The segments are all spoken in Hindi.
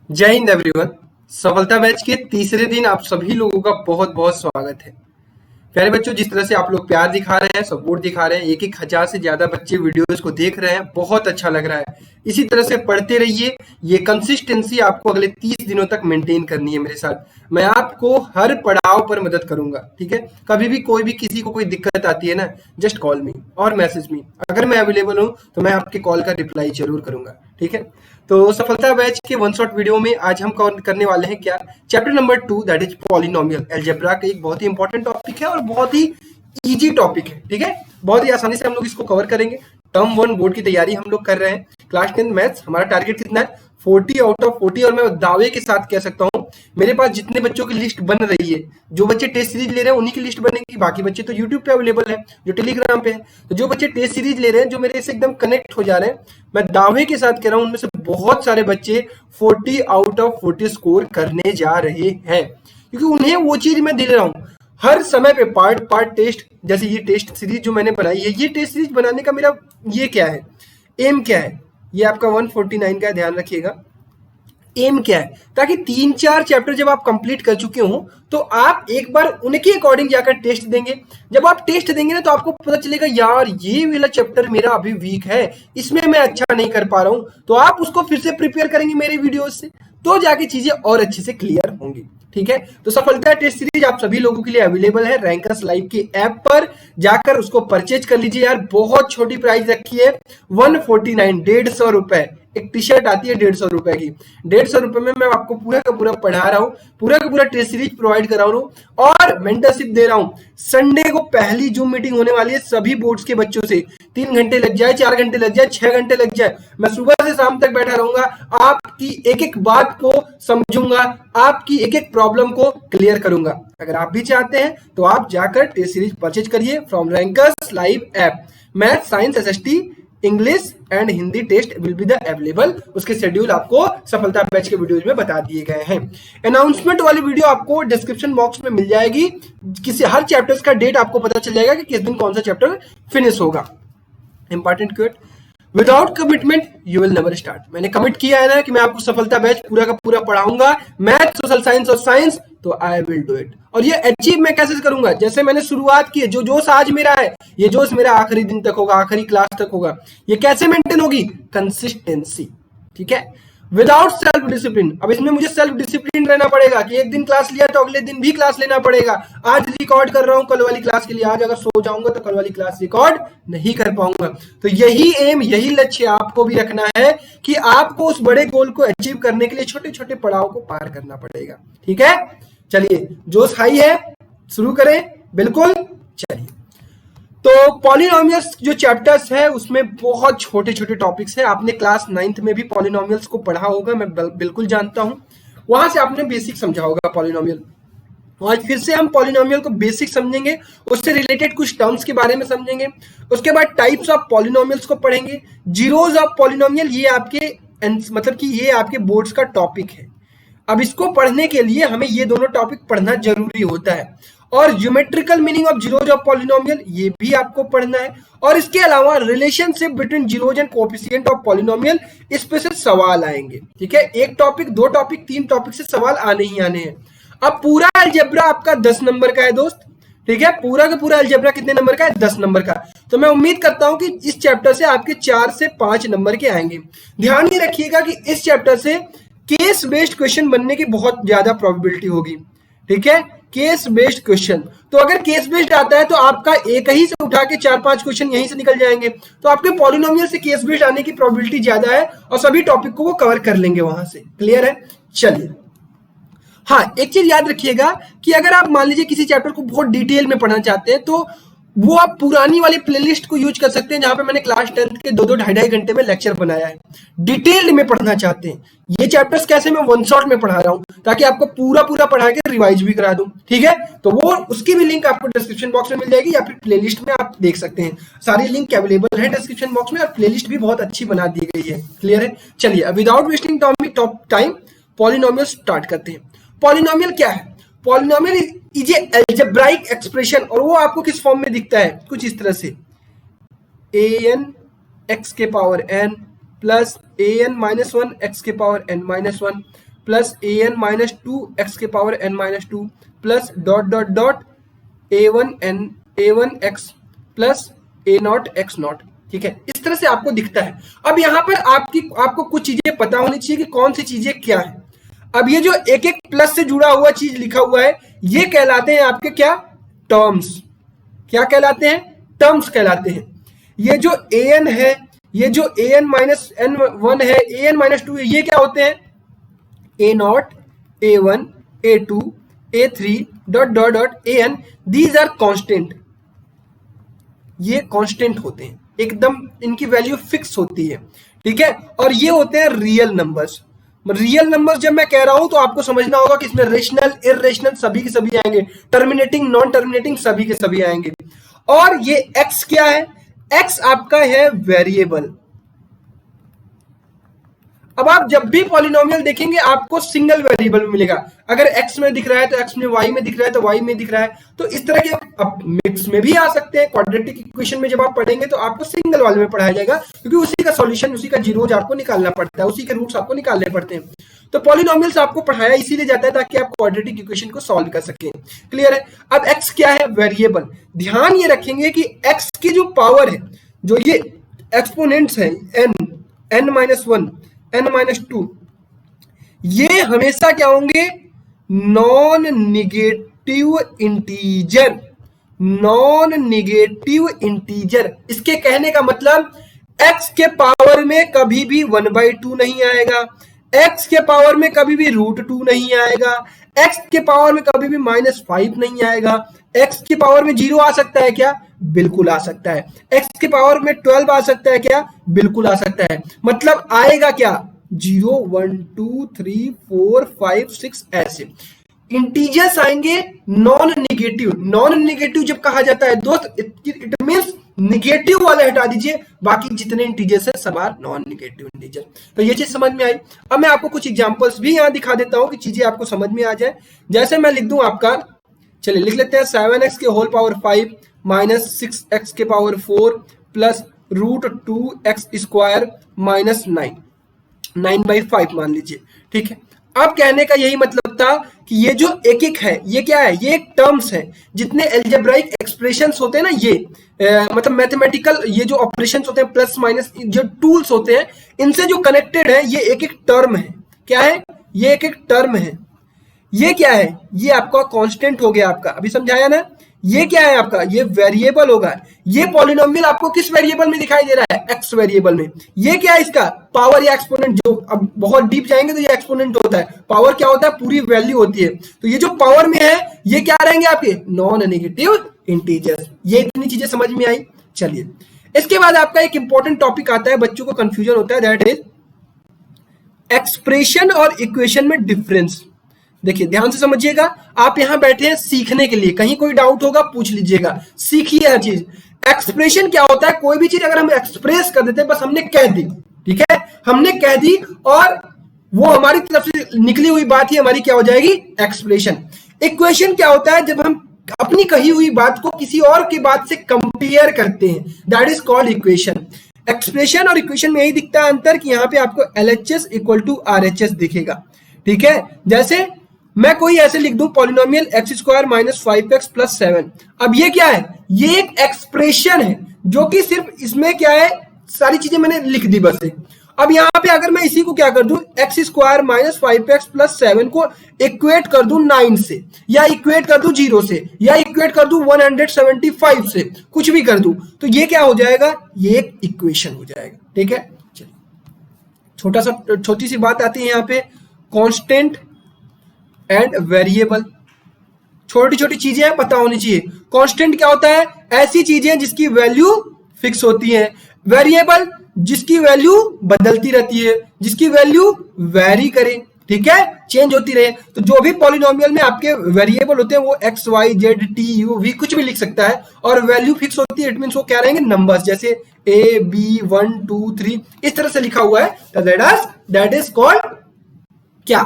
जय हिंद एवरीवन। सफलता बैच के तीसरे दिन आप सभी लोगों का बहुत बहुत स्वागत है। प्यारे बच्चों, जिस तरह से आप लोग प्यार दिखा रहे हैं, सपोर्ट दिखा रहे हैं, 1,000 से ज्यादा बच्चे वीडियोस को देख रहे हैं, बहुत अच्छा लग रहा है। इसी तरह से पढ़ते रहिए। ये कंसिस्टेंसी आपको अगले 30 दिनों तक मेंटेन करनी है मेरे साथ। मैं आपको हर पड़ाव पर मदद करूंगा, ठीक है। कभी भी कोई भी किसी को कोई दिक्कत आती है ना, जस्ट कॉल मी और मैसेज मी। अगर मैं अवेलेबल हूं तो मैं आपके कॉल का रिप्लाई जरूर करूंगा, ठीक है। तो सफलता बैच के वन शॉट वीडियो में आज हम कवर करने वाले हैं क्या, chapter number 2, that is polynomial algebra का एक बहुत ही इंपॉर्टेंट टॉपिक है और बहुत ही इजी टॉपिक है, ठीक है। बहुत ही आसानी से हम लोग इसको कवर करेंगे। टर्म 1 बोर्ड की तैयारी हम लोग कर रहे हैं। क्लास 10 मैथ्स हमारा टारगेट कितना है, 40 आउट ऑफ 40। और मैं दावे के साथ कह सकता हूँ मेरे पास जितने बच्चों की लिस्ट बन रही है, जो बच्चे टेस्ट सीरीज ले रहे हैं उन्हीं की लिस्ट बनेगी। बाकी बच्चे तो यूट्यूब पे अवेलेबल है, जो टेलीग्राम पे है। तो जो बच्चे टेस्ट सीरीज ले रहे हैं, जो मेरे से एकदम कनेक्ट हो जा रहे हैं, मैं दावे के साथ कह रहा हूं उनमें से बहुत सारे बच्चे 40 आउट ऑफ 40 स्कोर करने जा रहे हैं, क्योंकि उन्हें वो चीज मैं दे रहा हूं हर समय पे। पार्ट पार्ट टेस्ट, जैसे ये टेस्ट सीरीज जो मैंने बनाई है, ये टेस्ट सीरीज बनाने का मेरा ये क्या है, एम क्या है, ये आपका 149 का ध्यान रखिएगा। एम क्या है, ताकि 3-4 चैप्टर जब आप कंप्लीट कर चुके हो तो आप एक बार उनके अकॉर्डिंग जाकर टेस्ट देंगे। जब आप टेस्ट देंगे ना, तो आपको पता चलेगा यार ये वाला चैप्टर मेरा अभी वीक है, इसमें मैं अच्छा नहीं कर पा रहा हूं। तो आप उसको फिर से प्रिपेयर करेंगे मेरे वीडियोस से, तो जाके चीजें और अच्छे से क्लियर होंगी, ठीक है। तो सफलता टेस्ट सीरीज आप सभी लोगों के लिए अवेलेबल है रैंकर्स लाइव के ऐप पर। जाकर उसको परचेज कर लीजिए यार। बहुत छोटी प्राइस रखी है, 149, 150 रुपए। एक टी शर्ट आती है 150 रुपए की। 150 रुपए में मैं आपको पूरा का पूरा पढ़ा रहा हूँ, पूरा का पूरा टेस्ट सीरीज प्रोवाइड करा रहा हूँ और मेंटरशिप दे रहा हूँ। संडे को पहली जूम मीटिंग होने वाली है सभी बोर्ड्स के बच्चों से। 3 घंटे लग जाए, 4 घंटे लग जाए, 6 घंटे लग जाए, मैं सुबह से शाम तक बैठा रहूंगा। आपकी एक एक बात को समझूंगा, आपकी एक एक प्रॉब्लम को क्लियर करूंगा। अगर आप भी चाहते हैं तो आप जाकर टेस्ट सीरीज परचेज करिए from Rankers Live app. Math, science, SST, English and Hindi test will be the available. उसके शेड्यूल आपको सफलता बैच के वीडियोज में बता दिए गए हैं। अनाउंसमेंट वाली वीडियो आपको डिस्क्रिप्शन बॉक्स में मिल जाएगी। किसी हर चैप्टर्स का डेट आपको पता चल जाएगा कि किस दिन कौन सा चैप्टर फिनिश होगा। Important quote, without commitment you will never start. मैंने कमिट किया है ना कि मैं आपको सफलता बैच पूरा का पूरा पढ़ाऊंगा, मैथ, सोशल साइंस और साइंस, तो आई विल डू इट। और ये अचीव मैं कैसे करूंगा, जैसे मैंने शुरुआत की है, जो जोश आज मेरा है, ये जोश मेरा आखिरी दिन तक होगा, आखिरी क्लास तक होगा। ये कैसे मेंटेन होगी, कंसिस्टेंसी, ठीक है, विदाउट सेल्फ डिसिप्लिन। अब इसमें मुझे सेल्फ डिसिप्लिन रहना पड़ेगा कि एक दिन क्लास लिया तो अगले दिन भी क्लास लेना पड़ेगा। आज रिकॉर्ड कर रहा हूं कल वाली क्लास के लिए, आज अगर सो जाऊंगा तो कल वाली क्लास रिकॉर्ड नहीं कर पाऊंगा। तो यही एम, यही लक्ष्य आपको भी रखना है कि आपको उस बड़े गोल को अचीव करने के लिए छोटे छोटे पड़ाव को पार करना पड़ेगा, ठीक है। चलिए, जोश हाई है, शुरू करें। बिल्कुल, चलिए। तो पॉलिनोमियल्स जो चैप्टर्स है उसमें बहुत छोटे छोटे टॉपिक्स हैं। आपने क्लास 9th में भी पॉलिनोमियल्स को पढ़ा होगा, मैं बिल्कुल जानता हूं। वहां से आपने बेसिक समझा होगा पॉलिनोमियल। आज फिर से हम पॉलिनोमियल को बेसिक समझेंगे, उससे रिलेटेड कुछ टर्म्स के बारे में समझेंगे। उसके बाद टाइप्स ऑफ पॉलिनोमियल्स को पढ़ेंगे। जीरोज ऑफ पॉलिनोमियल, ये आपके मतलब कि ये आपके बोर्ड्स का टॉपिक है। अब इसको पढ़ने के लिए हमें ये दोनों टॉपिक पढ़ना जरूरी होता है। और geometrical meaning of zeros of polynomial, ये भी आपको पढ़ना है। और इसके अलावा relationship between zeros and coefficient of polynomial, इस पे से सवाल आएंगे, ठीक है। एक टॉपिक, 2 टॉपिक, 3 टॉपिक से सवाल आने ही आने हैं। अब पूरा अलजेब्रा आपका 10 नंबर का है दोस्त, ठीक है। पूरा का पूरा अलजेब्रा कितने नंबर का है, 10 नंबर का। तो मैं उम्मीद करता हूं कि इस चैप्टर से आपके 4 से 5 नंबर के आएंगे। ध्यान ही रखिएगा कि इस चैप्टर से केस बेस्ड क्वेश्चन बनने की बहुत ज्यादा प्रोबेबिलिटी होगी, ठीक है। केस बेस्ड क्वेश्चन, तो अगर केस बेस्ड आता है तो आपका एक ही से उठा के 4-5 क्वेश्चन यहीं से निकल जाएंगे। तो आपके पॉलिनोमियल से केस बेस्ड आने की प्रोबेबिलिटी ज्यादा है और सभी टॉपिक को वो कवर कर लेंगे वहां से। क्लियर है, चलिए। हाँ, एक चीज याद रखिएगा कि अगर आप मान लीजिए किसी चैप्टर को बहुत डिटेल में पढ़ना चाहते हैं तो वो आप पुरानी वाली प्लेलिस्ट को यूज कर सकते हैं, जहां पे मैंने क्लास 10 के 2-2, 2.5 घंटे में लेक्चर बनाया है। डिटेल्ड में पढ़ना चाहते हैं, ये चैप्टर्स कैसे मैं वन शॉट में पढ़ा रहा हूं, ताकि आपको पूरा पूरा पढ़ा के रिवाइज भी करा दूं, ठीक है। तो वो उसकी भी लिंक आपको डिस्क्रिप्शन बॉक्स में मिल जाएगी, या फिर प्लेलिस्ट में आप देख सकते हैं। सारी लिंक अवेलेबल है डिस्क्रिप्शन बॉक्स में, और प्लेलिस्ट भी बहुत अच्छी बना दी गई है। क्लियर है, चलिए। Without wasting time polynomial start करते हैं। पॉलिनोमियल क्या है, polynomial is a algebraic expression, और वो आपको किस फॉर्म में दिखता है, कुछ इस तरह से, an x के power n plus an-1 x के power n-1 plus an-2 x के power n-2 plus dot dot dot a1x plus a0x0। ठीक है, इस तरह से आपको दिखता है। अब यहाँ पर आपको कुछ चीजें पता होनी चाहिए कि कौन सी चीजें क्या है। अब ये जो एक एक प्लस से जुड़ा हुआ चीज लिखा हुआ है, ये कहलाते हैं आपके क्या, टर्म्स। क्या कहलाते हैं, टर्म्स कहलाते हैं। ये जो an है, ये जो an-n1 है, an-2 है, ये क्या होते हैं, a0, a1, a2, a3 dot dot dot an। These are constant, ये कांस्टेंट होते हैं, एकदम इनकी वैल्यू फिक्स होती है। ठीक है, और ये होते हैं रियल नंबर्स। रियल नंबर्स जब मैं कह रहा हूं तो आपको समझना होगा कि इसमें रेशनल, इररेशनल सभी के सभी आएंगे, टर्मिनेटिंग, नॉन टर्मिनेटिंग सभी के सभी आएंगे। और ये x क्या है, x आपका है वेरिएबल। अब आप जब भी पॉलिनोमियल देखेंगे आपको सिंगल वेरिएबल में मिलेगा। अगर x में दिख रहा है तो x में, y में दिख रहा है तो y में दिख रहा है। तो इस तरह के अब मिक्स में भी आ सकते हैं। क्वाड्रेटिक इक्वेशन में जब आप पढ़ेंगे तो आपको सिंगल वाले में पढ़ाया जाएगा, क्योंकि उसी का सॉल्यूशन, उसी का जीरोज आपको निकालना पड़ता है, उसी के रूट्स आपको निकालने पड़ते हैं। तो पॉलिनोमियल्स आपको पढ़ाया इसीलिए जाता है ताकि आप क्वाड्रेटिक इक्वेशन को सॉल्व कर सकें। क्लियर है। अब x क्या है, वेरिएबल। ध्यान ये रखेंगे कि x की जो पावर है, जो ये एक्सपोनेंट्स है n-1, n-2, ये हमेशा क्या होंगे, non negative integer. Non negative integer, इसके कहने का मतलब x के पावर में कभी भी 1/2 नहीं आएगा, x के पावर में कभी भी √2 नहीं आएगा, x के पावर में कभी भी -5 नहीं आएगा। x की पावर में 0 आ सकता है क्या, बिल्कुल आ सकता है। x की पावर में 12 आ सकता है क्या, बिल्कुल आ सकता है। मतलब आएगा क्या, 0, 1, 2, 3, 4, 5, 6 ऐसे इंटीजर्स आएंगे नॉन निगेटिव। नॉन निगेटिव जब कहा जाता है दोस्त, इट मींस निगेटिव वाले हटा दीजिए, बाकी जितने इंटीजर्स हैं सब आर नॉन निगेटिव इंटीजर। तो ये चीज समझ में आई। अब मैं आपको कुछ एग्जांपल्स भी यहां दिखा देता हूं कि चीजें आपको समझ में आ जाए। जैसे मैं लिख दूं आपका, चलिए लिख लेते हैं 7x के होल पावर 5 माइनस 6x के पावर 4 प्लस √2x² माइनस 9/5 मान लीजिए। ठीक है, अब कहने का यही मतलब था कि ये जो एक एक है, ये क्या है, ये एक टर्म्स है। जितने एल्जेब्राइक एक्सप्रेशंस होते हैं ना, ये मतलब मैथमेटिकल ये जो ऑपरेशंस होते हैं, प्लस माइनस जो टूल्स होते हैं, इनसे जो कनेक्टेड है, ये एक एक टर्म है। क्या है, ये एक एक टर्म है। ये क्या है, ये आपका कांस्टेंट हो गया आपका, अभी समझाया ना। ये क्या है आपका, ये वेरिएबल होगा। ये पॉलिनोमियल आपको किस वेरिएबल में दिखाई दे रहा है, एक्स वेरिएबल में। ये क्या है, इसका पावर या एक्सपोनेंट, जो अब बहुत डीप जाएंगे तो ये एक्सपोनेंट होता है। पावर क्या होता है, पूरी वैल्यू होती है। तो ये जो पावर में है, ये क्या रहेंगे आपके, नॉन नेगेटिव इंटीजर्स। ये इतनी चीजें समझ में आई। चलिए, इसके बाद आपका एक इंपॉर्टेंट टॉपिक आता है, बच्चों को कंफ्यूजन होता है, दैट इज एक्सप्रेशन और इक्वेशन में डिफरेंस। देखिए ध्यान से समझिएगा, आप यहां बैठे हैं सीखने के लिए, कहीं कोई डाउट होगा पूछ लीजिएगा, सीखिए हर चीज। एक्सप्रेशन क्या होता है, कोई भी चीज अगर हम एक्सप्रेस कर देते हैं, बस हमने कह दी, ठीक है, हमने कह दी और वो हमारी तरफ से निकली हुई बात ही हमारी क्या हो जाएगी, एक्सप्रेशन। इक्वेशन क्या होता है, जब हम अपनी कही हुई बात को किसी और की बात से कंपेयर करते हैं, that is called equation. Expression और इक्वेशन में यही दिखता है अंतर कि यहां पे आपको LHS इक्वल टू RHS दिखेगा। ठीक है, जैसे मैं कोई ऐसे लिख दूं polynomial x² minus 5x plus 7। अब ये क्या है, ये एक एक्सप्रेशन है, जो कि सिर्फ इसमें क्या है, सारी चीजें मैंने लिख दी बस। अब यहां पे अगर मैं इसी को क्या कर दूं, x² माइनस 5x प्लस 7 को इक्वेट कर दूं 9 से, या इक्वेट कर दूं 0 से, या इक्वेट कर दूं 175 से, कुछ भी कर दूं, तो ये क्या हो जाएगा, ये एक इक्वेशन हो जाएगा। ठीक है, चलिए छोटी सी बात आती है यहां पे, कांस्टेंट एंड वेरिएबल। छोटी छोटी चीजें पता होनी चाहिए। कांस्टेंट क्या होता है, ऐसी चीजें जिसकी वैल्यू फिक्स होती है। वेरिएबल जिसकी वैल्यू बदलती रहती है, जिसकी वैल्यू वेरी करे, ठीक है, चेंज होती रहे। तो जो भी पॉलिनोमियल में आपके वेरिएबल होते हैं वो x, y, z, t, u, v कुछ भी लिख सकता है, और वैल्यू फिक्स होती है। इट मींस वो क्या रहेंगे, नंबर्स, जैसे a, b, 1, 2, 3 इस तरह से लिखा हुआ है। तो दैट इज कॉल्ड क्या,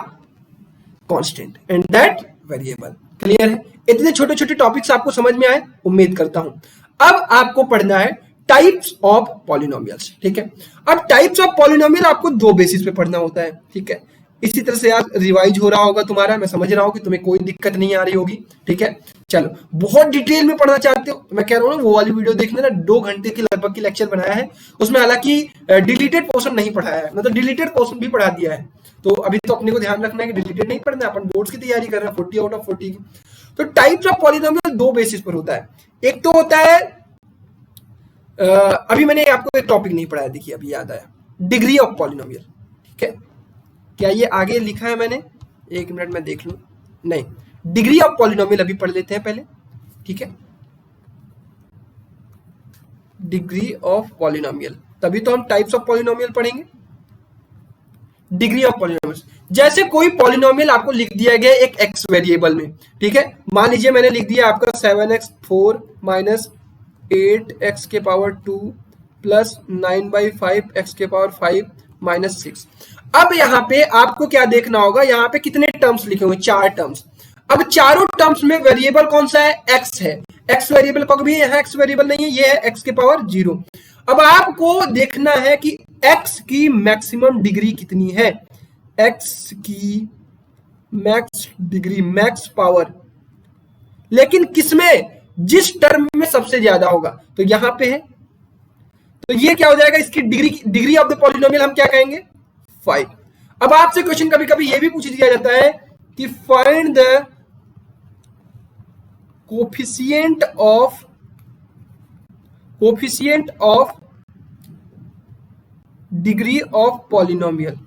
constant and that variable. Clear है। इतने छोटे छोटे टॉपिक्स आपको समझ में आए, उम्मीद करता हूं। अब आपको पढ़ना है टाइप्स ऑफ पॉलिनोमियल्स। ठीक है, अब टाइप्स ऑफ पॉलिनोमियल आपको दो बेसिस पे पढ़ना होता है। ठीक है, इसी तरह से यार रिवाइज हो रहा होगा तुम्हारा, मैं समझ रहा हूँ कि तुम्हें कोई दिक्कत नहीं आ रही होगी। ठीक है, चलो बहुत डिटेल में पढ़ना चाहते हो तो मैं कह रहा हूँ ना वो वाली वीडियो देखने ना, 2 घंटे की लगभग की लेक्चर बनाया है, उसमें हालांकि डिलीटेड पोर्शन नहीं पढ़ाया है, मतलब डिलीटेड पोर्शन भी पढ़ा दिया है। तो अभी तो अपने को ध्यान रखना है कि डिलीटेड नहीं पढ़ना है, अपन बोर्ड्स की तैयारी कर रहे हैं 40 आउट ऑफ 40 की। तो टाइप्स ऑफ पॉलिनोमियल 2 बेसिस पर होता है। एक तो होता है अभी मैंने आपको एक टॉपिक नहीं पढ़ाया, देखिए अभी याद आया, डिग्री ऑफ पॉलिनोमियल। ठीक है, क्या ये आगे लिखा है मैंने? एक मिनट में देख लूं, नहीं, डिग्री ऑफ पॉलिनोमियल अभी पढ़ लेते हैं पहले। ठीक है, डिग्री ऑफ पॉलिनोमियल, तभी तो हम टाइप्स ऑफ पॉलिनोमियल पढ़ेंगे। डिग्री ऑफ पॉलिनोमियल, जैसे कोई पॉलिनोमियल आपको लिख दिया गया एक एक्स वेरिएबल में। ठीक है, मान लीजिए मैंने लिख दिया आपका 7x4 माइनस 8x के पावर 2 प्लस 9/5 x के पावर 5 माइनस 6। अब यहाँ पे आपको क्या देखना होगा, यहाँ पे कितने टर्म्स लिखे हुए? 4 टर्म्स। अब चारों टर्म्स में वेरिएबल कौन सा है? x है। x वेरिएबल कभी यहाँ x वेरिएबल नहीं है, ये है x के पावर 0। अब आपको देखना है कि x की मैक्सिमम डिग्री कितनी है, x की मैक्स डिग्री, मैक्स पावर, लेकिन किसमें? जिस टर्म में सबसे ज्यादा होगा, तो यहां पे है, तो ये क्या हो जाएगा? इसकी डिग्री ऑफ द पॉलिनोमियल हम क्या कहेंगे? 5। अब आपसे क्वेश्चन कभी कभी ये भी पूछ दिया जाता है कि find the coefficient of degree of polynomial.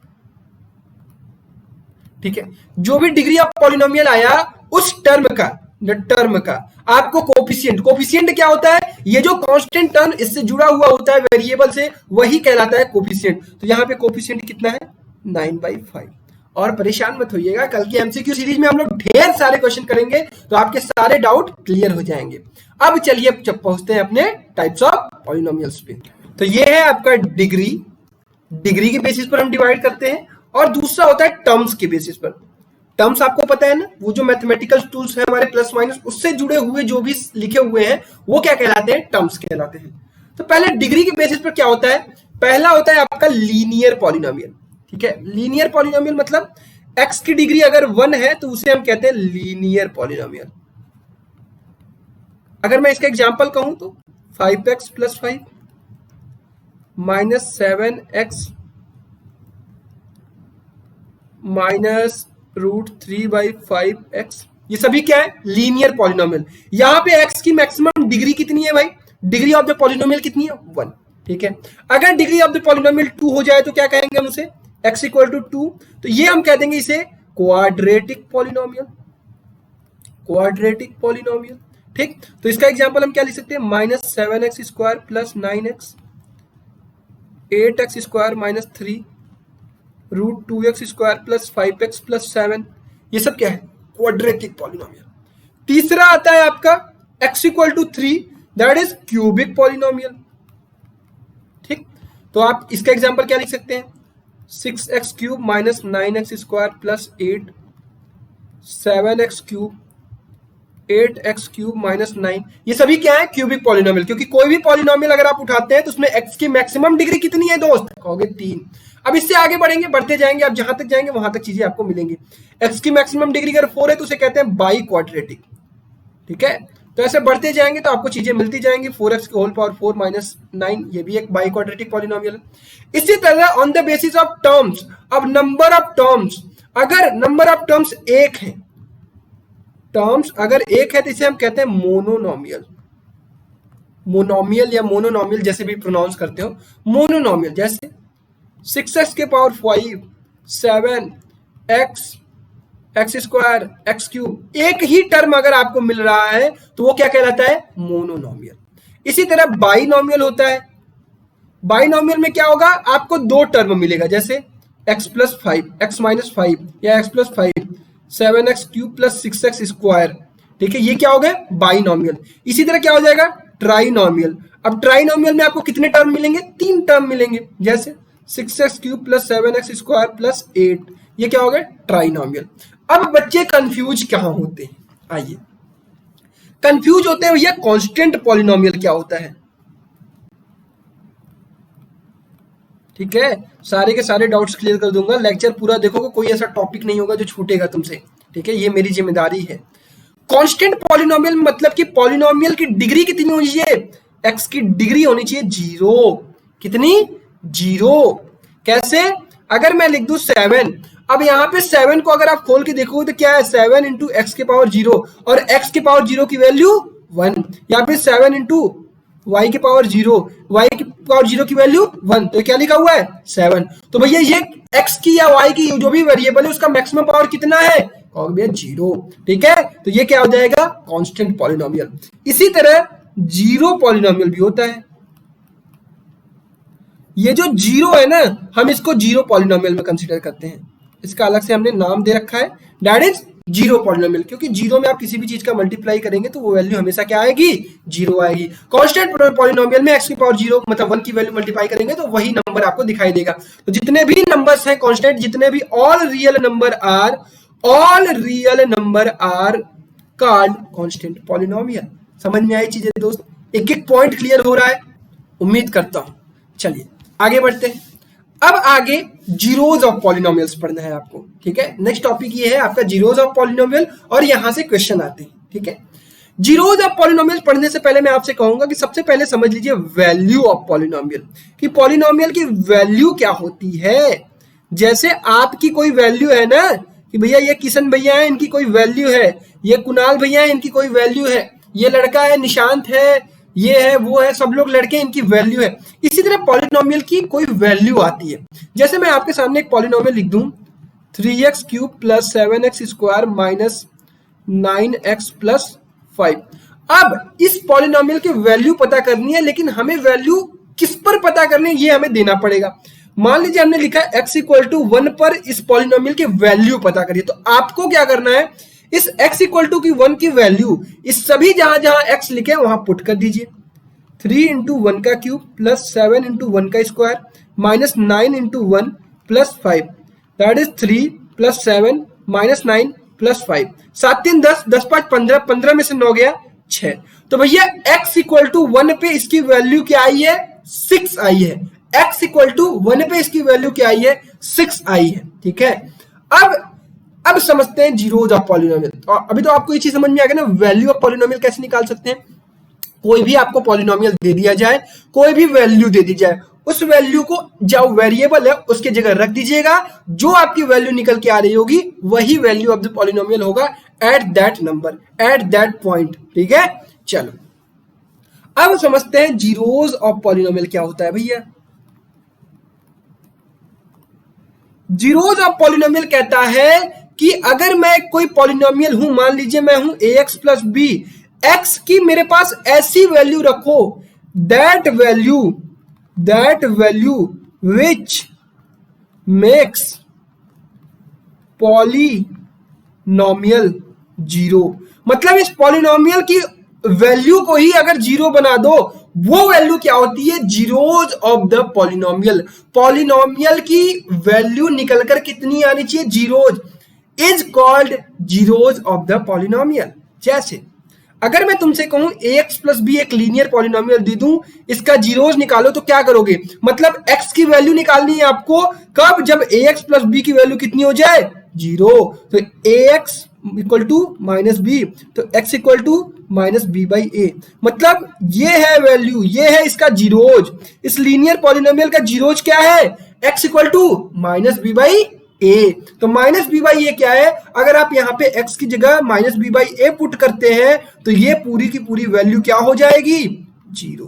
ठीक है, जो भी डिग्री ऑफ पॉलिनोमियल आया उस टर्म का आपको कोफिशिएंट क्या होता है? ये जो कांस्टेंट टर्म इससे जुड़ा हुआ होता है वेरिएबल से, वही कहलाता है कोफिशिएंट। तो यहां पे कोफिशिएंट कितना है? 9/5। और परेशान मत होइएगा, कल की एमसीक्यू सीरीज में हम लोग ढेर सारे क्वेश्चन करेंगे, तो आपके सारे डाउट क्लियर हो जाएंगे। अब चलिए पहुंचते हैं अपने टाइप्स ऑफ पॉलिनोमियल्स पे। तो ये है आपका डिग्री के बेसिस पर हम डिवाइड करते हैं, और दूसरा होता है टर्म्स के बेसिस पर। टर्म्स आपको पता है ना, वो जो मैथमेटिकल टूल्स है हमारे प्लस माइनस, उससे जुड़े हुए जो भी लिखे हुए हैं वो क्या कहलाते हैं? टर्म्स कहलाते हैं। तो पहले डिग्री के बेसिस पर क्या होता है? पहला होता है आपका लीनियर पॉलिनोमियल। ठीक है, लीनियर पॉलिनोमियल मतलब x की डिग्री अगर 1 है तो उसे हम कहते हैं लीनियर पॉलिनोमियल। अगर मैं इसका एग्जांपल कहूं तो 5x plus 5 minus 7x minus √3/5x, ये सभी क्या है? Linear polynomial. यहां पे x की मैक्सिमम डिग्री कितनी है भाई? डिग्री ऑफ द पॉलिनोमियल कितनी है? 1। ठीक है, अगर डिग्री ऑफ द पॉलिनोमियल 2 हो जाए तो क्या कहेंगे हम उसे? x इक्वल टू 2, तो ये हम कह देंगे इसे क्वाड्रेटिक पॉलिनोमियल। Quadratic polynomial. ठीक, तो इसका एग्जांपल हम क्या लिख सकते हैं? Minus 7x square plus 9x 8x square minus 3 √2x square plus 5x plus 7। ये सब क्या है? Quadratic polynomial. तीसरा आता है आपका x equal to 3, that is cubic polynomial. ठीक, तो आप इसका एग्जांपल क्या लिख सकते हैं? 6x cube minus 9x square plus 8 7x cube 8x cube minus 9। ये सभी क्या है? Cubic polynomial. क्योंकि कोई भी पॉलिनोमियल अगर आप उठाते हैं तो उसमें x की मैक्सिमम डिग्री कितनी है दोस्त? कहोगे 3। अब इससे आगे बढ़ेंगे, बढ़ते जाएंगे, आप जहां तक जाएंगे वहां तक चीजें आपको मिलेंगी। x की मैक्सिमम डिग्री अगर 4 है तो उसे कहते हैं बाई क्वाड्रेटिक। ठीक है, तो ऐसे बढ़ते जाएंगे तो आपको चीजें मिलती जाएंगी। 4x की होल पावर 4 माइनस 9, ये भी एक बाई क्वाड्रेटिक पॉलिनोमियल है। इसी तरह on the basis of terms, अब नंबर ऑफ टर्म्स, अगर नंबर ऑफ टर्म्स 1 है, टर्म्स अगर 1 है तो इसे हम कहते हैं मोनोनोमियल। मोनोमियल या मोनोनोमियल जैसे भी प्रोनाउंस करते हो, मोनोनोमियल। जैसे 6x के power 5 7x x square x cube, एक ही टर्म अगर आपको मिल रहा है तो वो क्या कहलाता है? मोनोनोमियल। इसी तरह बाइनोमियल होता है। बाइनोमियल में क्या होगा? आपको 2 टर्म मिलेगा, जैसे x प्लस 5 x माइनस 5 या x plus 5 7x cube plus 6x square. ठीक है, ये क्या हो गया? बाइनोमियल। इसी तरह क्या हो जाएगा? ट्राइनोमियल। अब ट्राइनोमियल में आपको कितने टर्म मिलेंगे? 3 टर्म मिलेंगे, जैसे 6x cube plus 7x square plus 8। ये क्या हो गया? ट्राइनोमियल। अब बच्चे कंफ्यूज कहां होते हैं? आइए, कंफ्यूज होते हैं भैया कांस्टेंट पॉलिनोमियल क्या होता है। ठीक है, सारे के सारे डाउट्स क्लियर कर दूंगा, लेक्चर पूरा देखोगे, कोई ऐसा टॉपिक नहीं होगा जो छूटेगा तुमसे, ठीक है, ये मेरी जिम्मेदारी है। कांस्टेंट पॉलिनोमियल मतलब कि पॉलिनोमियल की डिग्री कितनी होनी चाहिए, एक्स की डिग्री होनी चाहिए 0। कितनी, 0। कैसे, अगर मैं लिख दूं 7, अब यहाँ पे 7 को अगर आप खोल के देखोगे तो क्या है, 7 इंटू एक्स के पावर 0, और एक्स के पावर 0 की वैल्यू 1, या फिर 7 इंटू वाई के पावर 0, वाई के पावर 0 की वैल्यू 1, तो क्या लिखा हुआ है 7। तो भैया ये एक्स की या वाई की जो भी वेरिएबल है उसका मैक्सिमम पावर कितना है, कहोगे भैया 0, ठीक है, तो ये क्या हो जाएगा, कांस्टेंट पॉलिनोमियल। इसी तरह जीरो पॉलिनोमियल भी होता है, ये जो जीरो है ना, हम इसको जीरो पॉलिनोमियल में कंसीडर करते हैं, इसका अलग से हमने नाम दे रखा है, दैट इज जीरो पॉलिनोमियल, क्योंकि जीरो में आप किसी भी चीज का मल्टीप्लाई करेंगे तो वो वैल्यू हमेशा क्या आएगी, जीरो आएगी। कांस्टेंट पॉलिनोमियल में एक्स की पावर 0 मतलब 1 की वैल्यू मल्टीप्लाई करेंगे तो वही नंबर आपको दिखाई देगा। तो जितने भी नंबर्स हैं कांस्टेंट, जितने भी all real number are called constant polynomial. समझ में आई चीजें दोस्त, एक एक पॉइंट क्लियर हो रहा है, उम्मीद करता हूं। चलिए आगे बढ़ते हैं, अब आगे जीरोज ऑफ पॉलिनोमियल्स पढ़ना है आपको, ठीक है, नेक्स्ट टॉपिक ये है आपका जीरोज ऑफ पॉलिनोमियल, और यहां से क्वेश्चन आते हैं, ठीक है। जीरोज ऑफ पॉलिनोमियल पढ़ने से पहले मैं आपसे कहूंगा कि सबसे पहले समझ लीजिए वैल्यू ऑफ पॉलिनोमियल, कि पॉलिनोमियल की वैल्यू क्या होती है। जैसे आपकी कोई वैल्यू है ना, कि भैया ये किशन भैया है, इनकी कोई वैल्यू है, ये कुणाल भैया है, इनकी कोई वैल्यू है, ये लड़का है निशांत है, ये है वो है, सब लोग लड़के, इनकी वैल्यू है। इसी तरह पॉलिनोमियल की कोई वैल्यू आती है। जैसे मैं आपके सामने एक पॉलिनोमियल लिख दूं 3x cube plus 7x square minus 9x plus 5। अब इस पॉलिनोमियल की वैल्यू पता करनी है, लेकिन हमें वैल्यू किस पर पता करनी है ये हमें देना पड़ेगा। मान लीजिए हमने लिखा x इक्वल टू 1 पर इस पॉलिनोमियल की वैल्यू पता करिए, तो आपको क्या करना है, इस x इक्वल टू की 1 की वैल्यू इस सभी जहां जहां x लिखे वहां पुट कर दीजिए। 3 इंटू 1 का क्यूब प्लस 7 इंटू 1 का square minus 9 into 1 plus 5, that is 3 plus 7 minus 9 plus 5, 7 3 10, 10 5 15, 15 में से 9 गया 6। तो भैया x इक्वल टू 1 पे इसकी वैल्यू क्या आई है, 6 आई है। x इक्वल टू 1 पे इसकी वैल्यू क्या आई है, 6 आई है, ठीक है। अब समझते हैं जीरोज ऑफ पॉलिनोमियल। और अभी तो आपको ये चीज समझ में आ गया ना, वैल्यू ऑफ पॉलिनोमियल कैसे निकाल सकते हैं। कोई भी आपको पॉलिनोमियल दे दिया जाए, कोई भी वैल्यू दे दी जाए, उस वैल्यू को जो वेरिएबल है उसके जगह रख दीजिएगा, जो आपकी वैल्यू निकल के आ रही होगी वही वैल्यू ऑफ द पॉलिनोमियल होगा at that number, at that point, ठीक है। चलो अब समझते हैं जीरोज ऑफ पॉलिनोमियल क्या होता है भैया। जीरोज ऑफ पॉलिनोमियल कहता है कि अगर मैं कोई पॉलिनोमियल हूं, मान लीजिए मैं हूं ax प्लस बी, एक्स की मेरे पास ऐसी वैल्यू रखो that value which makes polynomial zero. मतलब इस पॉलिनोमियल की वैल्यू को ही अगर जीरो बना दो, वो वैल्यू क्या होती है, zeros of the polynomial. Polynomial की वैल्यू निकलकर कितनी आनी चाहिए, zeros, is called zeros of the polynomial. जैसे अगर मैं तुमसे कहूं ax प्लस बी एक लीनियर पॉलिनोमियल दे दूं, इसका जीरोज निकालो, तो क्या करोगे, मतलब x की वैल्यू निकालनी है आपको, कब, जब ax प्लस बी की वैल्यू कितनी हो जाए, जीरो। तो ax equal to minus b, तो x equal to minus B by a, मतलब ये है वैल्यू, ये है इसका जीरोज। इस लीनियर पॉलिनोमियल का जीरोज क्या है, x equal to minus B by a. तो माइनस बी बाई ए क्या है, अगर आप यहाँ पे x की जगह minus B by A put करते हैं तो ये पूरी की पूरी वैल्यू क्या हो जाएगी, zero.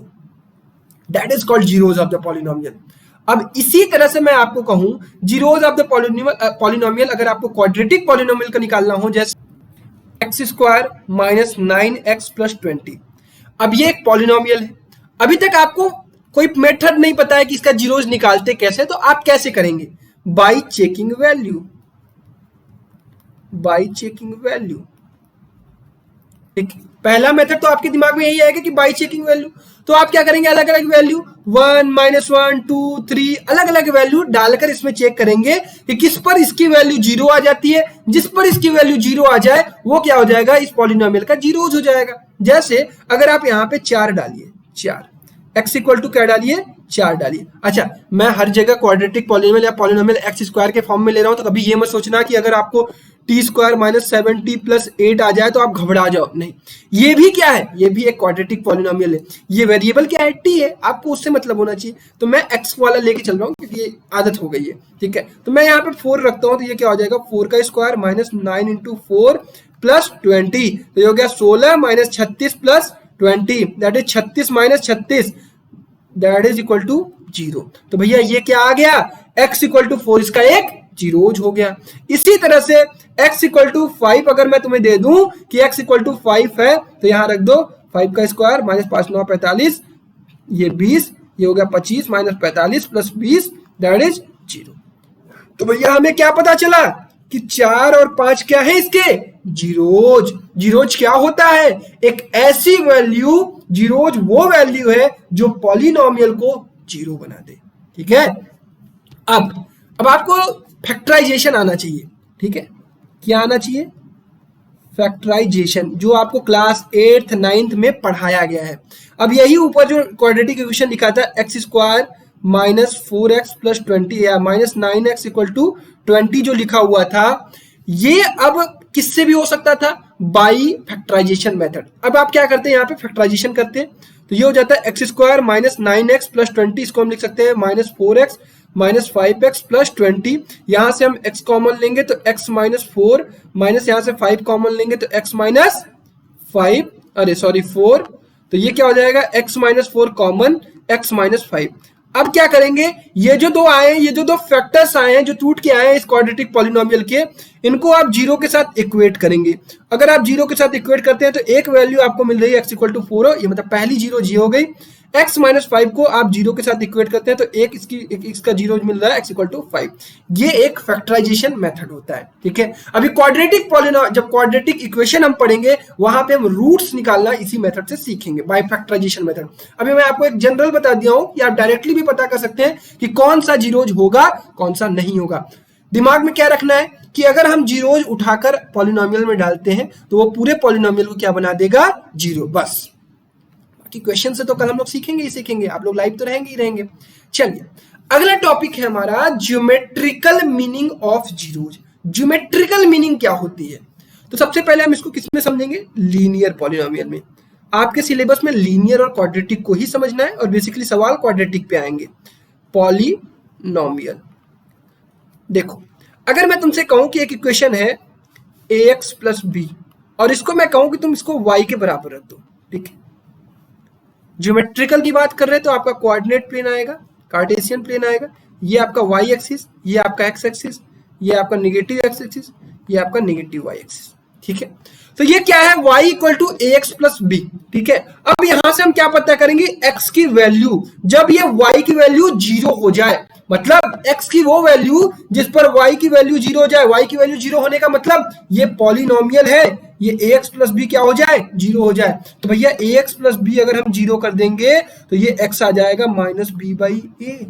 That is called zeros of the polynomial. अब इसी तरह से मैं आपको कहूं जीरोज ऑफ द पॉलिनोमियल, अगर आपको क्वाड्रेटिक पॉलिनोमियल का निकालना हो, जैसे x square minus 9x plus 20। अब ये एक पॉलिनोमियल है, अभी तक आपको कोई मेथड नहीं पता है कि इसका जीरोज निकालते कैसे, तो आप कैसे करेंगे, by checking value, by checking value. ठीक, पहला मेथड तो आपके दिमाग में यही आएगा कि बाई चेकिंग वैल्यू। तो आप क्या करेंगे, अलग अलग वैल्यू 1 -1 2 3 अलग अलग वैल्यू डालकर इसमें चेक करेंगे कि किस पर इसकी वैल्यू जीरो आ जाती है। जिस पर इसकी वैल्यू जीरो आ जाए वो क्या हो जाएगा, इस पॉलिनोमियल का जीरोज हो जाएगा। जैसे अगर आप यहाँ पे 4 डालिए, 4 x इक्वल टू क्या डालिए 4 डालिए। अच्छा, मैं हर जगह क्वाड्रेटिक पॉलिनोमियल या पॉलिनोमियल एक्स स्क्वायर के फॉर्म में ले रहा हूं, तो कभी ये मत सोचना कि अगर आपको T square minus 7t plus 8 आ जाए तो आप घबरा जाओ, नहीं। ये भी क्या है, ये भी एक क्वाड्रेटिक पॉलिनोमियल है। ये वेरिएबल क्या है, टी है, आपको उससे मतलब होना चाहिए। तो मैं एक्स वाला लेके चल रहा हूँ क्योंकि ये आदत हो गई है, ठीक है। तो मैं यहाँ पे 4 रखता हूँ, तो ये क्या हो जाएगा, 4 का स्क्वायर माइनस 9 इंटू 4 प्लस 20, तो ये हो गया 16 minus 36 plus 20, that is 36 minus 36, that is equal to 0। तो भैया ये क्या आ गया, x इक्वल टू 4, इसका एक जीरोज हो गया। इसी तरह से x इक्वल टू 5 अगर मैं तुम्हें दे दूं कि x इक्वल टू 5 है, तो यहां रख दो 5 का स्क्वायर माइनस 5 9 45, ये 20, ये हो गया 25 माइनस 45 प्लस 20, दैट इज 0। तो भैया हमें क्या पता चला कि 4 और 5 क्या है इसके, जीरोज। जीरोज क्या होता है, एक ऐसी वैल्यू, जीरोज वो वैल्यू है जो पॉलिनोमियल को जीरो बना दे, ठीक है। अब आपको फैक्टराइजेशन आना चाहिए, ठीक है। क्या आना चाहिए, फैक्टराइजेशन, जो आपको क्लास 8th 9th में पढ़ाया गया है। अब यही ऊपर जो क्वाड्रेटिक इक्वेशन लिखा था, x square minus 4x plus 20 या माइनस 9x इक्वल टू 20 जो लिखा हुआ था, ये अब किससे भी हो सकता था, बाई फैक्टराइजेशन मेथड। अब आप क्या करते हैं, यहाँ पे फैक्टराइजेशन करते हैं, तो ये हो जाता है x square minus 9x plus 20, इसको हम लिख सकते हैं minus 4x minus 5x plus 20। यहां से हम x कॉमन लेंगे तो x माइनस 4 माइनस यहां से 5 कॉमन लेंगे तो x माइनस 5, अरे सॉरी 4, तो ये क्या हो जाएगा, x minus 4 common, x minus 5। अब क्या करेंगे, ये जो दो आए हैं, ये जो दो फैक्टर्स आए हैं जो टूट के आए हैं इस क्वाड्रेटिक पॉलिनोमियल के, इनको आप जीरो के साथ इक्वेट करेंगे। अगर आप जीरो के साथ इक्वेट करते हैं तो एक वैल्यू आपको मिल रही है x इक्वल टू 4, ये मतलब पहली जीरो जी हो गई। x माइनस 5 को आप जीरो के साथ इक्वेट करते हैं तो इसका जीरो मिल रहा है x इक्वल टू 5। ये एक फैक्टराइजेशन मेथड होता है, ठीक है। अभी क्वाड्रेटिक पॉलिनोमियल, जब क्वाड्रेटिक इक्वेशन हम पढ़ेंगे वहां पे हम रूट्स निकालना इसी मेथड से सीखेंगे, बाय फैक्टराइजेशन मेथड। अभी मैं आपको एक जनरल बता दिया हूं कि आप डायरेक्टली भी पता कर सकते हैं कि कौन सा जीरोज होगा कौन सा नहीं होगा। दिमाग में क्या रखना है कि अगर हम जीरोज उठाकर पॉलिनोमियल में डालते हैं तो वो पूरे पॉलिनोमियल को क्या बना देगा, जीरो, बस। बाकी क्वेश्चन से तो कल हम लोग सीखेंगे ही सीखेंगे, आप लोग लाइव तो रहेंगे ही रहेंगे। चलिए अगला टॉपिक है हमारा geometrical meaning of zeros. Geometrical meaning क्या होती है, तो सबसे पहले हम इसको किसमें समझेंगे, लीनियर पॉलिनोमियल में। आपके सिलेबस में लीनियर और क्वाड्रेटिक को ही समझना है और बेसिकली सवाल क्वाड्रेटिक पे आएंगे। पॉलिनोमियल, देखो अगर मैं तुमसे कहूं कि एक इक्वेशन है ax प्लस बी और इसको मैं कहूं कि तुम इसको y के बराबर रख दो, ठीक है। ज्योमेट्रिकल की बात कर रहे हैं तो आपका कोऑर्डिनेट प्लेन आएगा, कार्टेशियन प्लेन आएगा, ये आपका y एक्सिस, ये आपका x एक्सिस, ये आपका नेगेटिव x एक्सिस, ये आपका नेगेटिव y एक्सिस, ठीक है। तो ये क्या है, y equal to ax plus B, ठीक है। अब यहां से हम क्या पता करेंगे, x की वैल्यू, जब ये y की वैल्यू जीरो हो जाए, मतलब x की वो वैल्यू जिस पर y की वैल्यू जीरो हो जाए। y की वैल्यू जीरो होने का मतलब ये पॉलिनोमियल है, ये ax प्लस बी क्या हो जाए, जीरो हो जाए। तो भैया ax प्लस बी अगर हम जीरो कर देंगे तो ये x आ जाएगा माइनस बी बाई ए।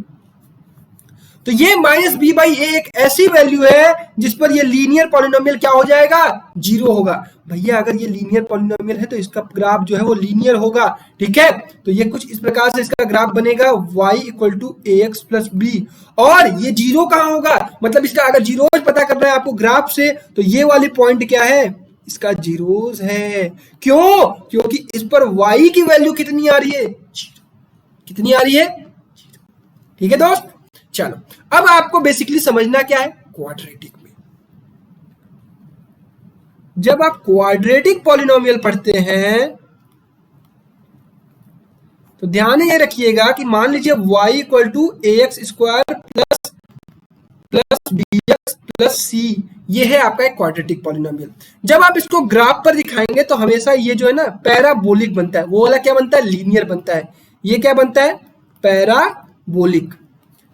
तो ये माइनस बी बाई ए एक ऐसी वैल्यू है जिस पर ये लीनियर पॉलिनोमियल क्या हो जाएगा, जीरो होगा। भैया अगर ये लीनियर पॉलिनोमियल है तो इसका ग्राफ जो है वो लीनियर होगा, ठीक है। तो ये कुछ इस प्रकार से इसका ग्राफ बनेगा, y equal to A X plus B, और ये जीरो कहां होगा, मतलब इसका अगर जीरोज पता करना है आपको ग्राफ से तो ये वाली पॉइंट क्या है, इसका जीरोज है। क्यों, क्योंकि इस पर y की वैल्यू कितनी आ रही है, कितनी आ रही है, ठीक है दोस्त। चलो अब आपको बेसिकली समझना क्या है, क्वाड्रेटिक में जब आप क्वाड्रेटिक पॉलिनोमियल पढ़ते हैं तो ध्यान ये रखिएगा कि मान लीजिए y equal to A x square plus b x plus c, ये है आपका एक क्वाड्रेटिक पॉलिनोमियल। जब आप इसको ग्राफ पर दिखाएंगे तो हमेशा ये जो है ना पैराबोलिक बनता है, वो वाला क्या बनता है, लीनियर बनता है। ये क्या बनता है, पैराबोलिक,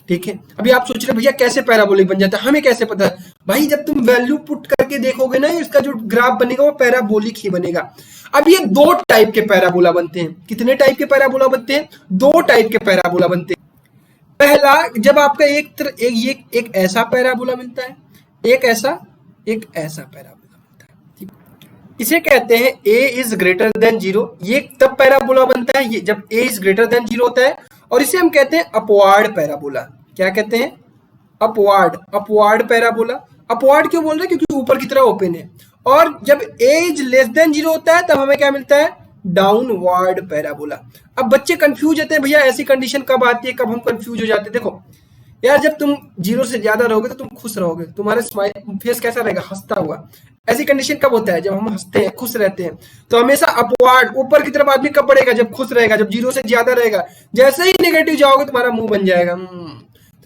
ठीक है। अभी आप सोच रहे भैया कैसे पैराबोलिक बन जाता है, हमें कैसे पता है, भाई जब तुम वैल्यू पुट करके देखोगे ना इसका जो ग्राफ बनेगा वो पैराबोलिक ही बनेगा। अब ये दो टाइप के पैराबोला बनते हैं। कितने टाइप के पैराबोला बनते हैं, दो टाइप के पैराबोला बनते हैं। पहला, जब आपका एक ऐसा पैराबोला मिलता है, एक ऐसा पैराबोला मिलता है, ठीक। इसे कहते हैं a इज ग्रेटर देन 0। ये तब पैराबोला बनता है ये जब a इज ग्रेटर देन 0 होता है, और इसे हम कहते हैं अपवार्ड पैराबोला। क्या कहते हैं? Upward, upward parabola. अपवार्ड क्यों बोल रहे हैं? क्योंकि ऊपर की तरफ ओपन है। और जब a इज लेस देन 0 होता है तब हमें क्या मिलता है? Downward parabola. अब बच्चे कंफ्यूज होते हैं, भैया ऐसी कंडीशन कब आती है, कब हम कंफ्यूज हो जाते हैं। देखो यार, जब तुम 0 से ज्यादा रहोगे तो तुम खुश रहोगे, तुम्हारा स्माइल फेस कैसा रहेगा? हंसता हुआ। ऐसी कंडीशन कब होता है? जब हम हंसते हैं, खुश रहते हैं। तो हमेशा अपवार्ड, ऊपर की तरफ आदमी कब बढ़ेगा? जब खुश रहेगा, जब 0 से ज्यादा रहेगा। जैसे ही नेगेटिव जाओगे तुम्हारा मुंह बन जाएगा।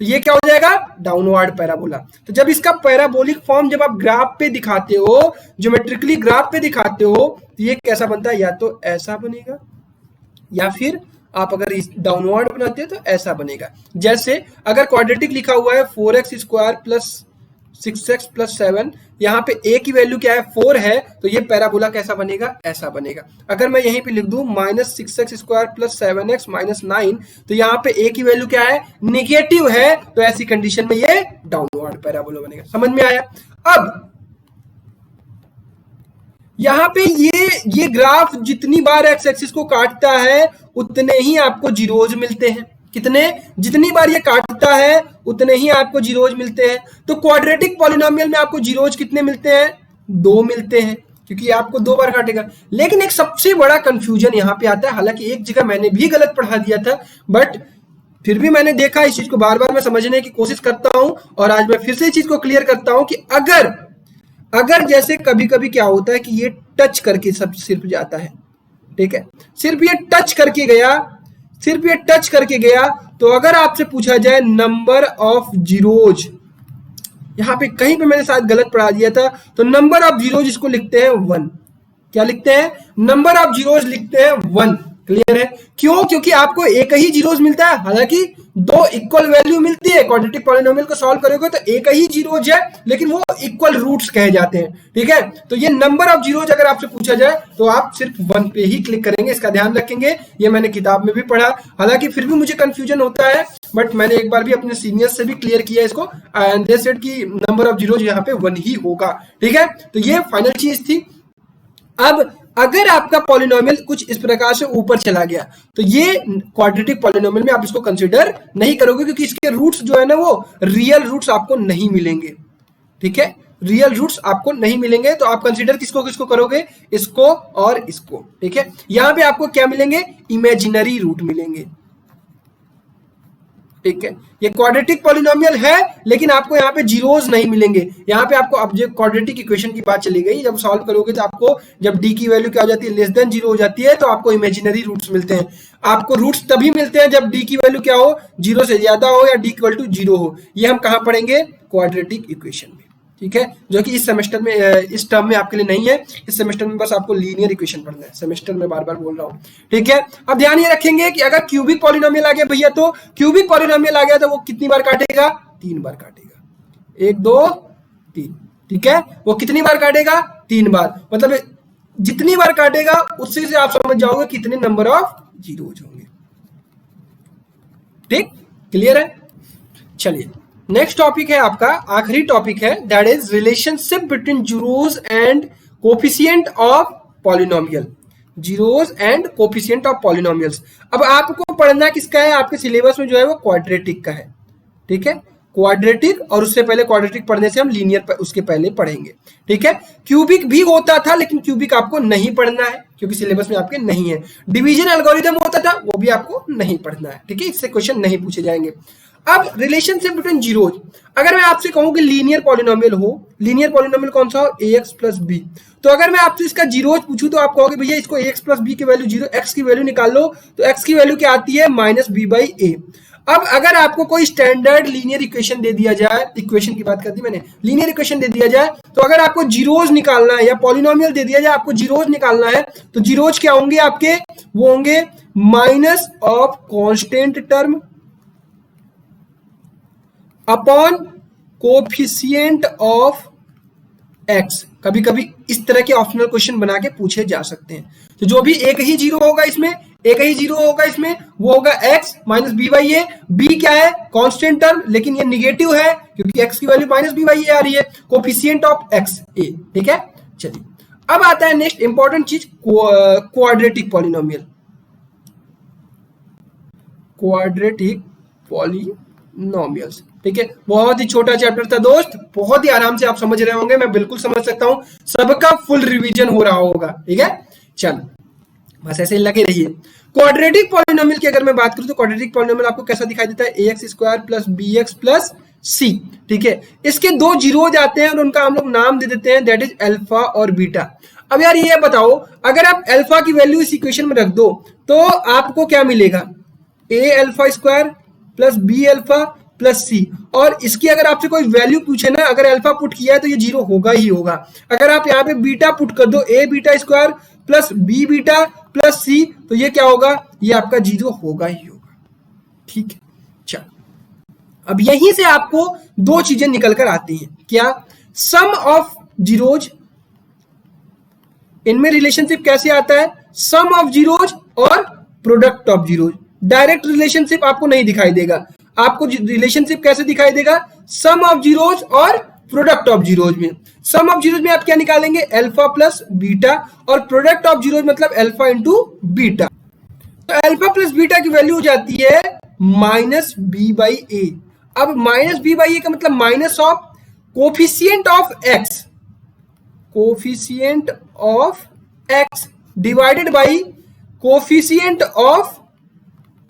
तो ये क्या हो जाएगा? Downward parabola. तो जब इसका पैराबोलिक फॉर्म जब आप ग्राफ पे दिखाते हो, ज्योमेट्रिकली ग्राफ पे दिखाते हो, तो ये कैसा बनता है? या तो ऐसा बनेगा, या फिर आप अगर इस डाउनवर्ड बनाते हो तो ऐसा बनेगा। जैसे अगर क्वाड्रेटिक लिखा हुआ है 4x square plus 6x plus 7, यहाँ पे a की वैल्यू क्या है? 4 है, तो ये पैराबोला कैसा बनेगा? ऐसा बनेगा। अगर मैं यहीं पे लिख दूं minus 6x square plus 7x minus 9, तो यहाँ पे a की वैल्यू क्या है? निगेटिव है, तो ऐसी कंडीशन में ये डाउनवर्ड पैराबोला बनेगा। समझ में आया? अब यहाँ पे ये ग्राफ जितनी बार एक्स एक्सिस को काटता है उतने ही आपको जीरोज मिलते हैं। कितने? जितनी बार ये काटता है उतने ही आपको जीरोज मिलते हैं। तो क्वाड्रेटिक पॉलिनोमियल में आपको जीरोज कितने मिलते हैं? 2 मिलते हैं, क्योंकि आपको 2 बार काटेगा। लेकिन एक सबसे बड़ा कंफ्यूजन यहाँ पे आता है, हालांकि एक जगह मैंने भी गलत पढ़ा दिया था, बट फिर भी मैंने देखा, इस चीज को बार बार मैं समझने की कोशिश करता हूं, और आज मैं फिर से इस चीज को क्लियर करता हूं कि अगर जैसे कभी कभी क्या होता है कि ये टच करके सब सिर्फ जाता है, ठीक है, सिर्फ ये टच करके गया, सिर्फ ये टच करके गया, तो अगर आपसे पूछा जाए नंबर ऑफ जीरोज, यहां पे कहीं पे मैंने शायद गलत पढ़ा दिया था, तो नंबर ऑफ जीरोज इसको लिखते हैं 1। क्या लिखते हैं? नंबर ऑफ जीरोज लिखते हैं 1। क्लियर है? क्यों? क्योंकि आपको एक ही जीरोज मिलता है, हालांकि 2 इक्वल वैल्यू मिलती है। क्वाड्रेटिक पॉलिनोमियल को सॉल्व करोगे तो एक ही जीरोज है, लेकिन वो इक्वल रूट्स कहे जाते हैं। ठीक है, तो ये नंबर ऑफ जीरोज अगर आपसे पूछा जाए तो आप सिर्फ 1 पे ही क्लिक करेंगे, इसका ध्यान रखेंगे। ये मैंने किताब में भी पढ़ा, हालांकि फिर भी मुझे कंफ्यूजन होता है, बट मैंने एक बार भी अपने सीनियर्स से भी क्लियर किया इसको, एंड दे सेड कि नंबर ऑफ जीरोज यहाँ पे 1 ही होगा। ठीक है, तो ये फाइनल चीज थी। अब अगर आपका पॉलिनोमियल कुछ इस प्रकार से ऊपर चला गया, तो ये क्वाड्रेटिक पॉलिनोमियल में आप इसको कंसीडर नहीं करोगे, क्योंकि इसके रूट्स जो है ना वो रियल रूट्स आपको नहीं मिलेंगे। ठीक है, रियल रूट्स आपको नहीं मिलेंगे, तो आप कंसीडर किसको किसको करोगे? इसको और इसको। ठीक है, यहां पे आपको क्या मिलेंगे? इमेजिनरी रूट मिलेंगे। ठीक है, ये क्वाड्रेटिक पॉलिनोमियल है, लेकिन आपको यहाँ पे जीरोज नहीं मिलेंगे। यहाँ पे आपको, अब जो क्वाड्रेटिक इक्वेशन की बात चली गई, जब सॉल्व करोगे तो आपको जब डी की वैल्यू क्या हो जाती है? लेस देन 0 हो जाती है, तो आपको इमेजिनरी रूट्स मिलते हैं। आपको रूट्स तभी मिलते हैं जब डी की वैल्यू क्या हो? 0 से ज्यादा हो या डी इक्वल टू 0 हो। ये हम कहाँ पढ़ेंगे? क्वाड्रेटिक इक्वेशन में। ठीक है, जो कि इस सेमेस्टर में, इस टर्म में आपके लिए नहीं है। इस सेमेस्टर में बस आपको लीनियर इक्वेशन पढ़ना है। सेमेस्टर में बार बार बोल रहा हूँ। ठीक है, अब ध्यान ये रखेंगे कि अगर क्यूबिक पॉलिनोमियल आ गया भैया, तो क्यूबिक पॉलिनोमियल आ गया तो वो कितनी बार काटेगा? 3 बार काटेगा। 1 2 3। ठीक है, वो कितनी बार काटेगा? 3 बार। मतलब जितनी बार काटेगा उससे से आप समझ जाओगे कितने नंबर ऑफ जीरोज होंगे। ठीक, क्लियर है? चलिए, नेक्स्ट टॉपिक है आपका, आखिरी टॉपिक है, that is relationship between zeros and coefficient of polynomial. Zeros and coefficient of polynomials. अब आपको पढ़ना किसका है? आपके सिलेबस में जो है वो क्वाड्रेटिक का है। ठीक है, क्वाड्रेटिक, और उससे पहले क्वाड्रेटिक पढ़ने से हम लीनियर उसके पहले पढ़ेंगे। ठीक है, क्यूबिक भी होता था, लेकिन क्यूबिक आपको नहीं पढ़ना है क्योंकि सिलेबस में आपके नहीं है। डिवीजन एल्गोरिथम होता था, वो भी आपको नहीं पढ़ना है। ठीक है, इससे क्वेश्चन नहीं पूछे जाएंगे। अब रिलेशनशिप बिटवीन जीरोज, अगर मैं आपसे कहूं कि लीनियर पॉलिनोमियल हो, लीनियर पॉलिनोमियल कौन सा हो? ax plus B. तो अगर मैं आपसे इसका जीरोज पूछूं तो आप कहोगे भैया इसको ax प्लस बी की वैल्यू 0, x की वैल्यू निकाल लो, तो x की वैल्यू क्या आती है? माइनस बी बाई ए। अब अगर आपको कोई स्टैंडर्ड लीनियर इक्वेशन दे दिया जाए, इक्वेशन की बात कर दी मैंने, लीनियर इक्वेशन दे दिया जाए, तो अगर आपको जीरोज निकालना है, या पॉलिनोमियल दे दिया जाए आपको जीरोज निकालना है, तो जीरोज क्या होंगे आपके? वो होंगे minus of constant term upon coefficient of x. कभी कभी इस तरह के ऑप्शनल क्वेश्चन बना के पूछे जा सकते हैं। तो जो भी एक ही जीरो होगा इसमें, एक ही जीरो होगा इसमें, वो होगा X minus B by A. B क्या है? कांस्टेंट टर्म, लेकिन ये निगेटिव है क्योंकि एक्स की वैल्यू माइनस बी बाई ए आ रही है। कोफिशिएंट ऑफ एक्स ए। ठीक है, चलिए अब आता है नेक्स्ट इंपॉर्टेंट चीज, क्वाड्रेटिक पॉलिनोमियल। क्वाड्रेटिक पॉलिनोमियल्स, ठीक है, बहुत ही छोटा चैप्टर था दोस्त, बहुत ही आराम से आप समझ रहे होंगे, मैं बिल्कुल समझ सकता हूं, सबका फुल रिवीजन हो रहा होगा, ठीक है। चलो बस ऐसे ही लगे रहिए। क्वाड्रेटिक पॉलिनोमियल की अगर मैं बात करूं तो क्वाड्रेटिक पॉलिनोमियल आपको कैसा दिखाई देता है, ax square plus bx plus c, ठीक है। इसके दो जीरोज आते हैं और उनका हम लोग नाम दे देते हैं, दैट इज अल्फा और बीटा। अब यार ये बताओ, अगर आप अल्फा की वैल्यू इस इक्वेशन में रख दो तो आपको क्या मिलेगा, a alpha square plus b alpha plus c, और इसकी अगर आपसे कोई वैल्यू पूछे ना, अगर अल्फा पुट किया है तो ये जीरो होगा ही होगा। अगर आप यहाँ पे बीटा पुट कर दो, a beta square plus b beta plus c, तो ये क्या होगा, ये आपका जीरो होगा ही होगा, ठीक है। चलो अब यहीं से आपको दो चीजें निकल कर आती हैं, क्या, सम ऑफ जीरोज, इनमें रिलेशनशिप कैसे आता है, सम ऑफ जीरोज और product of zeros. Direct relationship आपको नहीं दिखाई देगा, आपको रिलेशनशिप कैसे दिखाई देगा, सम ऑफ जीरोज और प्रोडक्ट ऑफ जीरोज में। सम ऑफ जीरोज में आप क्या निकालेंगे, अल्फा प्लस बीटा, और प्रोडक्ट ऑफ जीरोज मतलब अल्फा इंटू बीटा। तो अल्फा प्लस बीटा की वैल्यू हो जाती है माइनस बी बाई ए। अब माइनस बी बाई ए का मतलब minus of coefficient of x, coefficient of x divided by coefficient of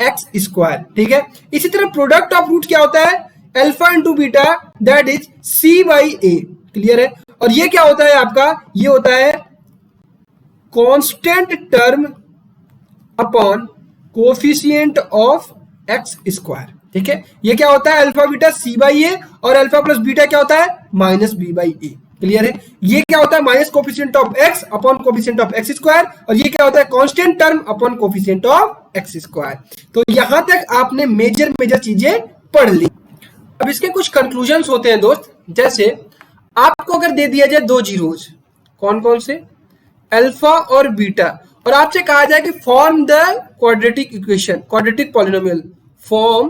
X square, ठीक है। इसी तरह प्रोडक्ट ऑफ रूट क्या होता है, alpha into beta, that is C by A, clear है। और ये क्या होता है आपका, ये होता है constant term upon coefficient of X square, ठीक है। ये क्या होता है, alpha beta C by A, और अल्फा प्लस बीटा क्या होता है, minus B by A, clear है। ये क्या होता है, minus coefficient of X upon coefficient of X square, और ये क्या होता है, constant term upon coefficient of X square. तो यहां तक आपने मेजर चीजें पढ़ ली। अब इसके कुछ कंक्लूजन्स होते हैं दोस्त, जैसे आपको अगर दे दिया जाए दो जीरोज, कौन कौन से, अल्फा और बीटा, और आपसे कहा जाए कि form the quadratic equation, quadratic polynomial, form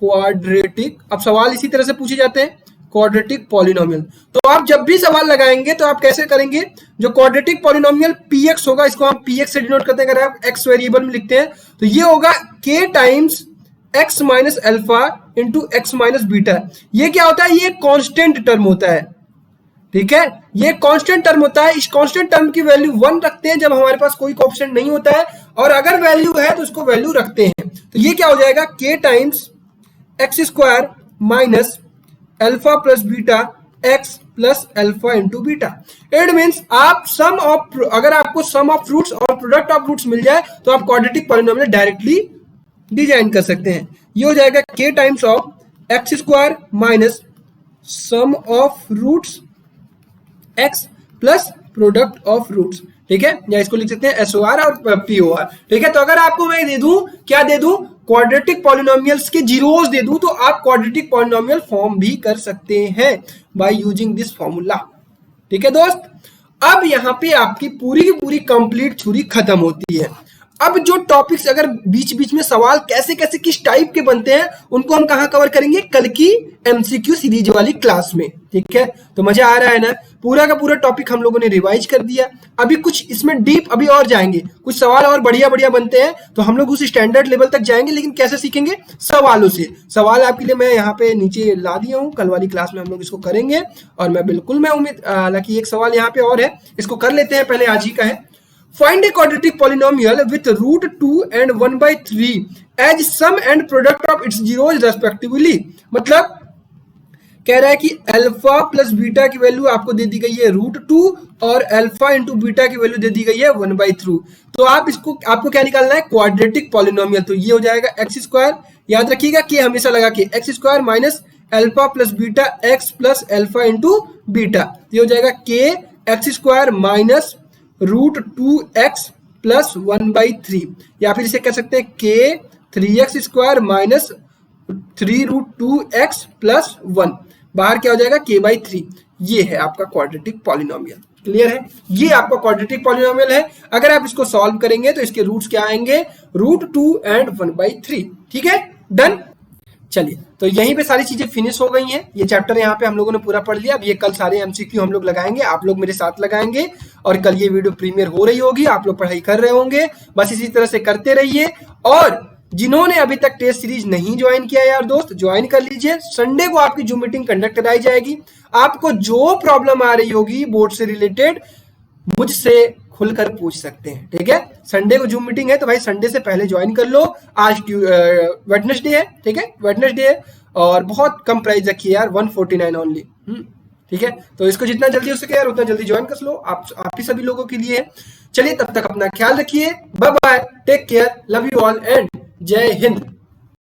quadratic, अब सवाल इसी तरह से पूछे जाते हैं, क्वाड्रेटिक पॉलिनोमियल। तो आप जब भी सवाल लगाएंगे तो आप कैसे करेंगे, जो क्वाड्रेटिक पॉलिनोमियल px होगा, इसको हम px से डिनोट करते हैं, अगर आप x वेरिएबल में लिखते हैं तो ये होगा k times x minus alpha into x minus beta. ये क्या होता है, ये कांस्टेंट टर्म होता है, ठीक है, ये कांस्टेंट टर्म होता है। इस कांस्टेंट टर्म की वैल्यू 1 रखते हैं जब हमारे पास कोई कोएफिशिएंट नहीं होता है, और अगर वैल्यू है तो उसको वैल्यू रखते हैं। तो ये क्या हो जाएगा, k times x square minus alpha plus beta x plus alpha into beta. It means आप सम ऑफ, अगर आपको सम ऑफ फ्रूट्स और प्रोडक्ट ऑफ फ्रूट्स मिल जाए तो आप क्वाड्रेटिक पॉलिनोमियल डायरेक्टली डिजाइन कर सकते हैं। ये हो जाएगा k times of X square minus sum of roots X plus product of roots, ठीक है, या इसको लिख सकते हैं SOR और POR, ठीक है। तो अगर आपको मैं दे दूं, क्या दे दूं, क्वाड्रेटिक पॉलिनोमियल्स के जीरोस दे दूं, तो आप क्वाड्रेटिक पॉलिनोमियल फॉर्म भी कर सकते हैं बाय यूजिंग दिस फॉर्मूला, ठीक है दोस्त। अब यहां पे आपकी पूरी की पूरी कंप्लीट थ्योरी खत्म होती है। अब जो टॉपिक्स अगर बीच बीच में सवाल कैसे कैसे किस टाइप के बनते हैं, उनको हम कहां कवर करेंगे, कल की MCQ सीरीज वाली क्लास में, ठीक है। तो मजा आ रहा है ना, पूरा का पूरा टॉपिक हम लोगों ने रिवाइज कर दिया। अभी कुछ इसमें डीप अभी और जाएंगे, कुछ सवाल और बढ़िया बढ़िया बनते हैं, तो हम लोग उस स्टैंडर्ड लेवल तक जाएंगे, लेकिन कैसे सीखेंगे, सवालों से। सवाल आपके लिए मैं यहाँ पे नीचे ला दिया हूँ, कल वाली क्लास में हम लोग इसको करेंगे। और मैं उम्मीद, हालांकि एक सवाल यहाँ पे और है, इसको कर लेते हैं, पहले आज ही का है। Find a quadratic polynomial with root 2 and 1/3 as sum and product of its zeros respectively। मतलब कह रहा है कि अल्फा प्लस बीटा की वैल्यू आपको दे दी गई है √2 और अल्फा इंटू बीटा की वैल्यू दे दी गई है 1/3। तो आप इसको, आपको क्या निकालना है, क्वाड्रेटिक पॉलिनोमियल। तो ये हो जाएगा एक्स स्क्वायर, याद रखिएगा कि हमेशा लगा के x square minus alpha plus beta x plus alpha into beta. ये हो जाएगा के x square minus √2x plus 1/3, या फिर इसे कह सकते हैं के 3x square minus 3√2x plus 1। बाहर क्या हो जाएगा, k/3। ये है आपका क्वाड्रेटिक पॉलिनोमियल, क्लियर है, ये आपका क्वाड्रेटिक पॉलिनोमियल है। अगर आप इसको सॉल्व करेंगे तो इसके रूट्स क्या आएंगे, √2 and 1/3, ठीक है, डन। चलिए, तो यहीं पे सारी चीजें फिनिश हो गई हैं। ये चैप्टर यहाँ पे हम लोगों ने पूरा पढ़ लिया। अब ये कल सारे MCQ हम लोग लगाएंगे, आप लोग मेरे साथ लगाएंगे, और कल ये वीडियो प्रीमियर हो रही होगी, आप लोग पढ़ाई कर रहे होंगे। बस इसी तरह से करते रहिए। और जिन्होंने अभी तक टेस्ट सीरीज नहीं ज्वाइन किया यार दोस्त, ज्वाइन कर लीजिए। संडे को आपकी जूम मीटिंग कंडक्ट कराई जाएगी। आपको जो प्रॉब्लम आ रही होगी बोर्ड से रिलेटेड, मुझसे खुलकर पूछ सकते हैं, ठीक है। संडे को जूम मीटिंग है तो भाई संडे से पहले ज्वाइन कर लो। आज वेडनेसडे है, ठीक है, वेडनेसडे है और बहुत कम प्राइस रखी है यार, 149 ओनली। ठीक है, तो इसको जितना जल्दी हो सके यार उतना जल्दी ज्वाइन कर लो। आप ही सभी लोगों के लिए है। चलिए तब तक अपना ख्याल रखिए, bye bye, take care, love you all and जय हिंद।